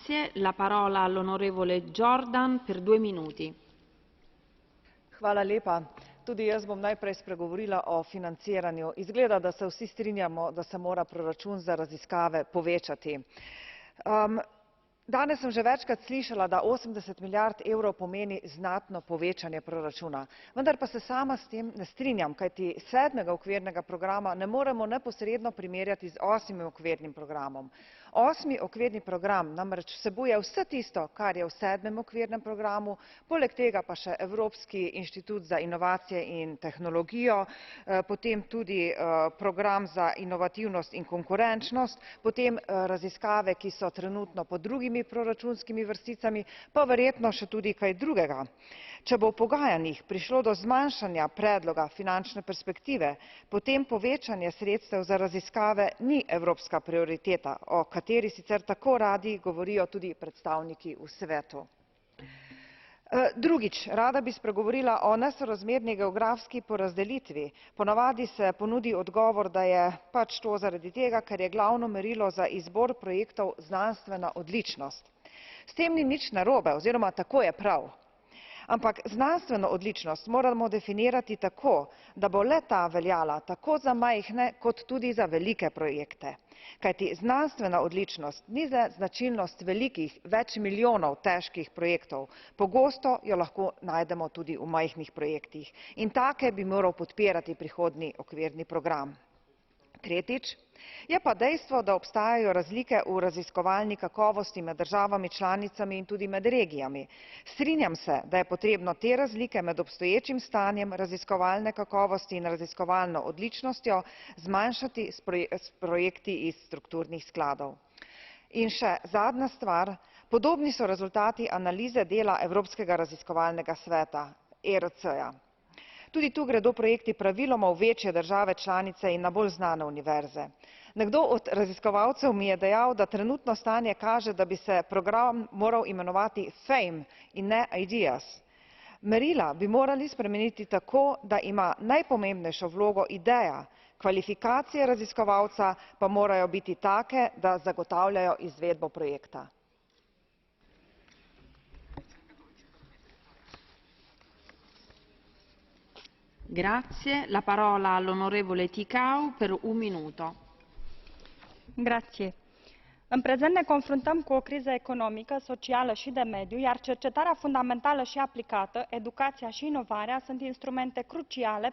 Grazie. La parola all'onorevole Jordan per 2 minuti. Hvala lepa. Tudi jaz bom najprej spregovorila o financiranju. Izgleda, da se vsi strinjamo, da se mora proračun za raziskave povečati. Danes sem že večkrat slišala, da 80 milijard evrov pomeni znatno povečanje proračuna. Vendar pa se sama s tem ne strinjam, kajti 7. okvirnega programa ne moremo neposredno primerjati z 8. okvirnim programom. 8. okvirni program namreč vsebuje vse tisto, kar je v 7. okvirnem programu, poleg tega pa še Evropski inštitut za inovacije in tehnologijo, potem tudi program za inovativnost in konkurenčnost, potem raziskave, ki so trenutno pod drugimi proračunskimi vrsticami, pa verjetno še tudi kaj drugega. Če bo v pogajanjih prišlo do zmanjšanja predloga finančne perspektive, potem povečanje sredstev za raziskave ni evropska prioriteta, o kateri sicer tako radi govorijo tudi predstavniki v svetu. Drugič, rada bi spregovorila o nesorazmerni geografski porazdelitvi. Ponavadi se ponudi odgovor, da je pač to zaradi tega, ker je glavno merilo za izbor projektov znanstvena odličnost. S tem ni nič narobe, oziroma tako je prav. Ampak znanstveno odličnost moramo definirati tako, da bo le-ta veljala tako za majhne kot tudi za velike projekte. Kajti znanstvena odličnost ni le značilnost velikih, več milijonov težkih projektov, pogosto jo lahko najdemo tudi v majhnih projektih. In take bi moral podpirati prihodnji okvirni program. Tretjič, je pa dejstvo, da obstajajo razlike v raziskovalni kakovosti med državami članicami in tudi med regijami. Strinjam se, da je potrebno te razlike med obstoječim stanjem raziskovalne kakovosti in raziskovalno odličnostjo zmanjšati s projekti iz strukturnih skladov. In še zadnja stvar, podobni so rezultati analize dela Evropskega raziskovalnega sveta, ERC-ja. Tudi tu gredo projekti praviloma v večje države članice in na bolj znane univerze. Nekdo od raziskovalcev mi je dejal, da trenutno stanje kaže, da bi se program moral imenovati FAME in ne IDEAS. Merila bi morali spremeniti tako, da ima najpomembnejšo vlogo ideja, kvalifikacije raziskovalca pa morajo biti take, da zagotavljajo izvedbo projekta. Grazie. La parola all'onorevole Ticău per 1 minuto. Grazie. În prezent ne confruntăm cu o criză economică, socială și de mediu, iar cercetarea fundamentală și aplicată, educația și inovarea sunt instrumente cruciale